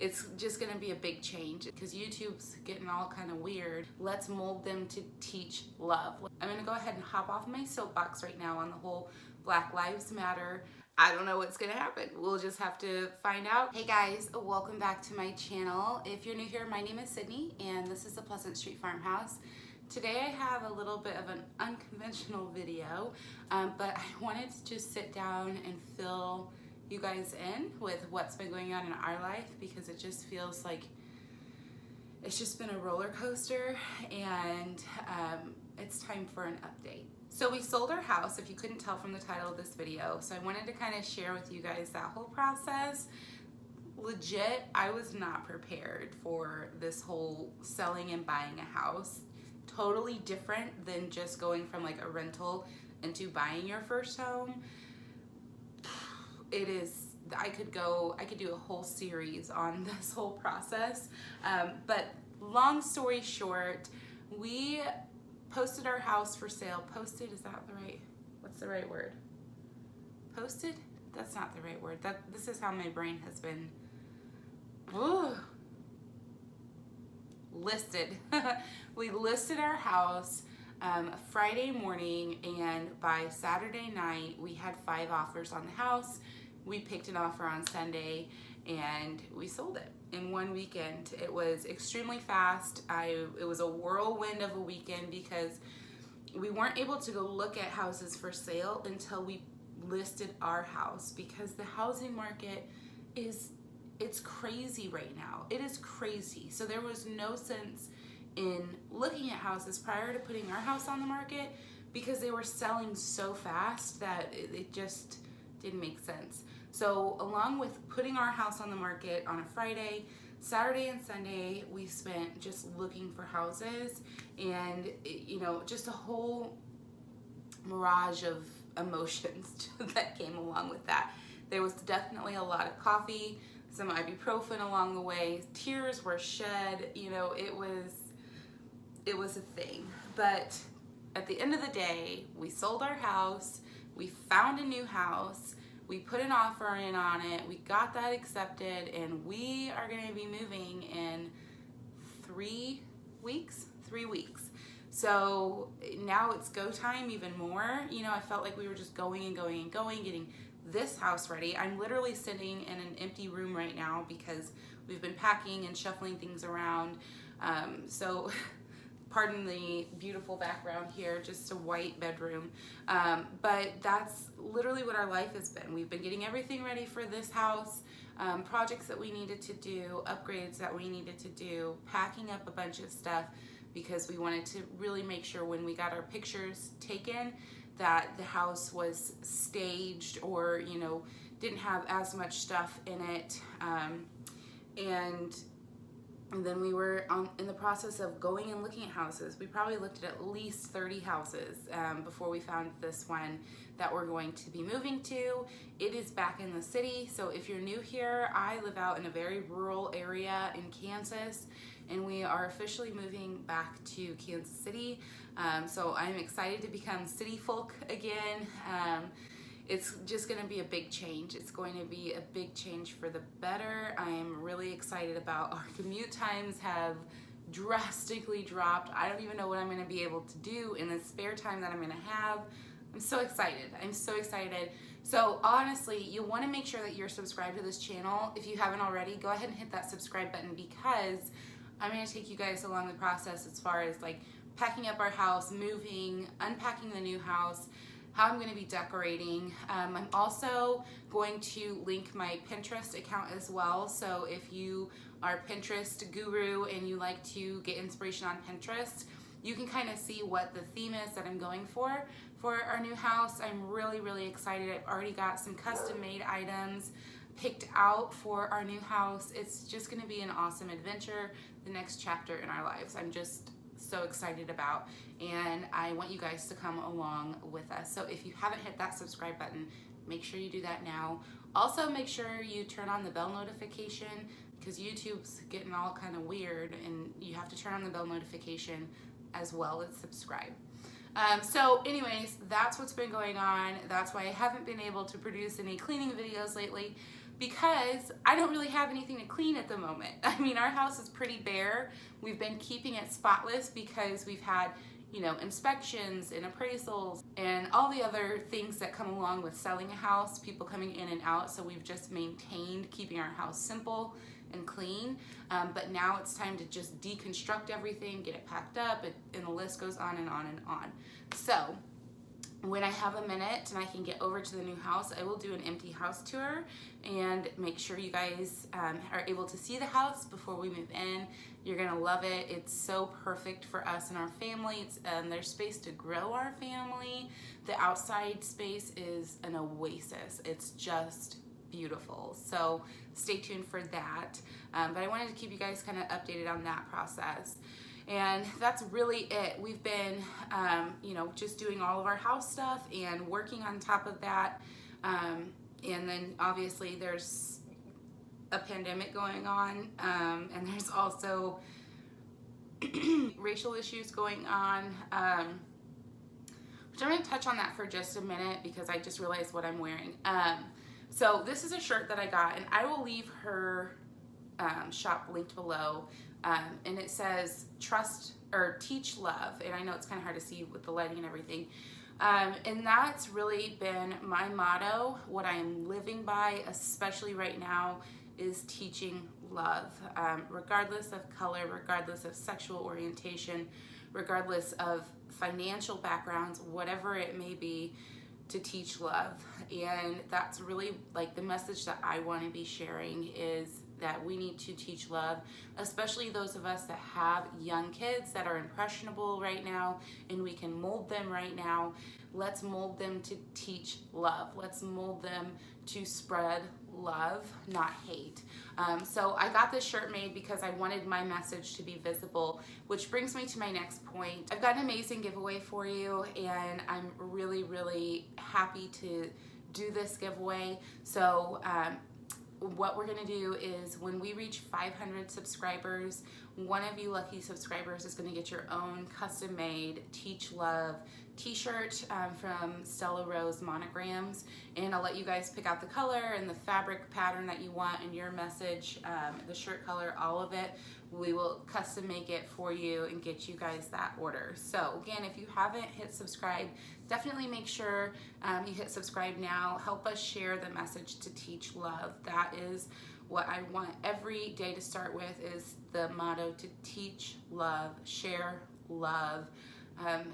It's just gonna be a big change because YouTube's getting all kind of weird. Let's mold them to teach love. I'm gonna go ahead and hop off my soapbox right now on the whole Black Lives Matter. I don't know what's gonna happen. We'll just have to find out. Hey guys, welcome back to my channel. If you're new here, my name is Sydney and this is the Pleasant Street Farmhouse. Today I have a little bit of an unconventional video, but I wanted to just sit down and fill you guys in with what's been going on in our life because it just feels like it's just been a roller coaster and it's time for an update. So we sold our house, if you couldn't tell from the title of this video, so I wanted to kind of share with you guys that whole process. Legit, I was not prepared for this whole selling and buying a house. Totally different than just going from like a rental into buying your first home. It is, I could do a whole series on this whole process. But long story short, we posted our house for sale. Posted, is that the right, what's the right word? Posted? That's not the right word. This is how my brain has been, listed. We listed our house Friday morning, and by Saturday night we had 5 offers on the house. We picked an offer on Sunday and we sold it in one weekend. It was extremely fast. It was a whirlwind of a weekend because we weren't able to go look at houses for sale until we listed our house because the housing market it's crazy right now. It is crazy. So there was no sense in looking at houses prior to putting our house on the market because they were selling so fast that it just didn't make sense. So along with putting our house on the market on a Friday, Saturday and Sunday, we spent just looking for houses and, you know, just a whole mirage of emotions that came along with that. There was definitely a lot of coffee, some ibuprofen along the way, tears were shed, you know, it was a thing. But at the end of the day, we sold our house, we found a new house, we put an offer in on it, we got that accepted, and we are gonna be moving in 3 weeks. So now it's go time even more. You know, I felt like we were just going and going and going, getting this house ready. I'm literally sitting in an empty room right now because we've been packing and shuffling things around. So pardon the beautiful background here, just a white bedroom. But that's literally what our life has been. We've been getting everything ready for this house, projects that we needed to do, upgrades that we needed to do, packing up a bunch of stuff because we wanted to really make sure when we got our pictures taken that the house was staged or, you know, didn't have as much stuff in it. And then we were in the process of going and looking at houses. We probably looked at least 30 houses before we found this one that we're going to be moving to. It is back in the city, so if you're new here, I live out in a very rural area in Kansas, and we are officially moving back to Kansas City. So I'm excited to become city folk again. It's just going to be a big change. It's going to be a big change for the better. I am really excited about our commute times have drastically dropped. I don't even know what I'm going to be able to do in the spare time that I'm going to have. I'm so excited. I'm so excited. So honestly, you want to make sure that you're subscribed to this channel. If you haven't already, go ahead and hit that subscribe button because I'm going to take you guys along the process as far as like packing up our house, moving, unpacking the new house, how I'm going to be decorating. I'm also going to link my Pinterest account as well. So if you are a Pinterest guru and you like to get inspiration on Pinterest, you can kind of see what the theme is that I'm going for our new house. I'm really, really excited. I've already got some custom made items picked out for our new house. It's just going to be an awesome adventure, the next chapter in our lives. I'm just so excited about, and I want you guys to come along with us. So if you haven't hit that subscribe button, make sure you do that now. Also make sure you turn on the bell notification because YouTube's getting all kind of weird and you have to turn on the bell notification as well as subscribe. So anyways, that's what's been going on. That's why I haven't been able to produce any cleaning videos lately. because I don't really have anything to clean at the moment. I mean, our house is pretty bare. We've been keeping it spotless because we've had, you know, inspections and appraisals and all the other things that come along with selling a house, people coming in and out. So we've just maintained keeping our house simple and clean. But now it's time to just deconstruct everything, get it packed up, and the list goes on and on and on. So when I have a minute and I can get over to the new house, I will do an empty house tour and make sure you guys are able to see the house before we move in. You're gonna love it. It's so perfect for us and our family. There's space to grow our family. The outside space is an oasis. It's just beautiful. So stay tuned for that. But I wanted to keep you guys kind of updated on that process. And that's really it. We've been, you know, just doing all of our house stuff and working on top of that. And then obviously there's a pandemic going on, and there's also racial issues going on, which I'm going to touch on that for just a minute because I just realized what I'm wearing. So this is a shirt that I got, and I will leave her shop linked below. And it says trust or teach love, and I know it's kind of hard to see with the lighting and everything, and that's really been my motto. What I'm living by, especially right now, is teaching love, regardless of color, regardless of sexual orientation, regardless of financial backgrounds, whatever it may be, to teach love. And that's really like the message that I want to be sharing, is that we need to teach love, especially those of us that have young kids that are impressionable right now and we can mold them right now. Let's mold them to teach love. Let's mold them to spread love, not hate. So I got this shirt made because I wanted my message to be visible, which brings me to my next point. I've got an amazing giveaway for you, and I'm really, really happy to do this giveaway. So what we're gonna do is when we reach 500 subscribers, one of you lucky subscribers is gonna get your own custom made Teach Love t-shirt from Stella Rose Monograms, and I'll let you guys pick out the color and the fabric pattern that you want and your message, the shirt color, all of it. We will custom make it for you and get you guys that order. So again, if you haven't hit subscribe, definitely make sure you hit subscribe now. Help us share the message to teach love. That is what I want every day to start with, is the motto to teach love, share love,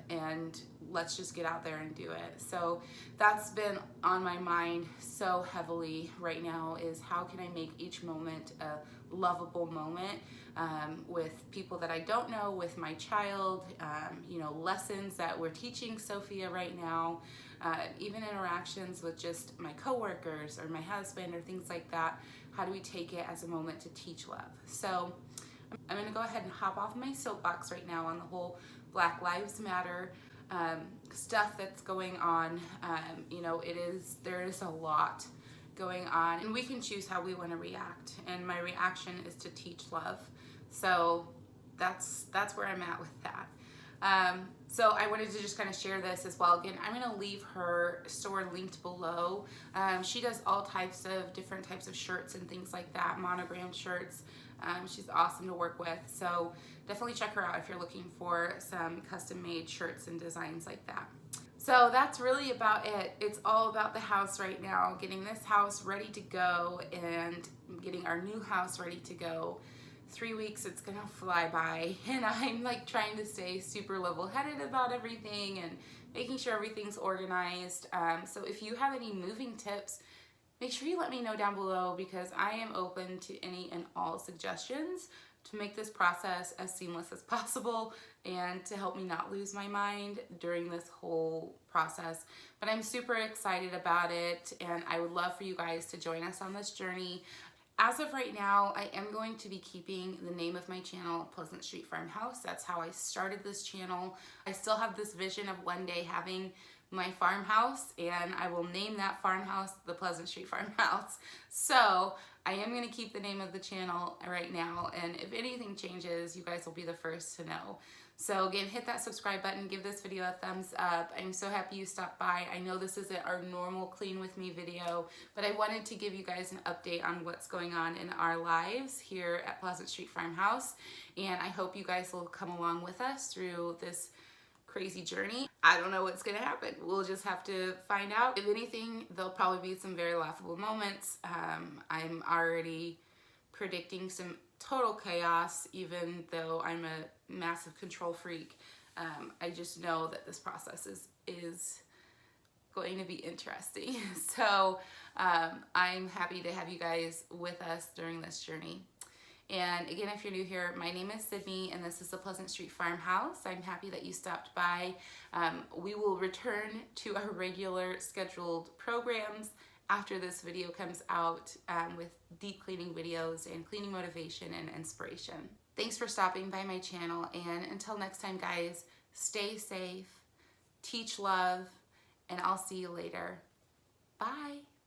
and let's just get out there and do it. So that's been on my mind so heavily right now, is how can I make each moment a lovable moment, with people that I don't know, with my child, you know, lessons that we're teaching Sophia right now, even interactions with just my coworkers or my husband or things like that. How do we take it as a moment to teach love? So I'm gonna go ahead and hop off my soapbox right now on the whole Black Lives Matter stuff that's going on. You know, there is a lot going on, and we can choose how we want to react, and my reaction is to teach love. So that's where I'm at with that. So I wanted to just kind of share this as well. Again, I'm going to leave her store linked below. She does all types of different types of shirts and things like that, monogram shirts. She's awesome to work with, so definitely check her out if you're looking for some custom made shirts and designs like that. So that's really about it. It's all about the house right now, getting this house ready to go and getting our new house ready to go. 3 weeks, it's gonna fly by, and I'm like trying to stay super level-headed about everything and making sure everything's organized. So if you have any moving tips, make sure you let me know down below, because I am open to any and all suggestions to make this process as seamless as possible and to help me not lose my mind during this whole process. But I'm super excited about it, and I would love for you guys to join us on this journey. As of right now, I am going to be keeping the name of my channel Pleasant Street Farmhouse. That's how I started this channel. I still have this vision of one day having my farmhouse, and I will name that farmhouse the Pleasant Street Farmhouse. So I am going to keep the name of the channel right now, and if anything changes, you guys will be the first to know. So again, hit that subscribe button, give this video a thumbs up. I'm so happy you stopped by. I know this isn't our normal clean with me video, but I wanted to give you guys an update on what's going on in our lives here at Pleasant Street Farmhouse, and I hope you guys will come along with us through this crazy journey. I don't know what's gonna happen. We'll just have to find out. If anything, there'll probably be some very laughable moments. I'm already predicting some total chaos, even though I'm a massive control freak. I just know that this process is going to be interesting. So I'm happy to have you guys with us during this journey. And again, if you're new here, my name is Sydney, and this is the Pleasant Street Farmhouse. I'm happy that you stopped by. We will return to our regular scheduled programs after this video comes out, with deep cleaning videos and cleaning motivation and inspiration. Thanks for stopping by my channel, and until next time, guys, stay safe, teach love, and I'll see you later. Bye.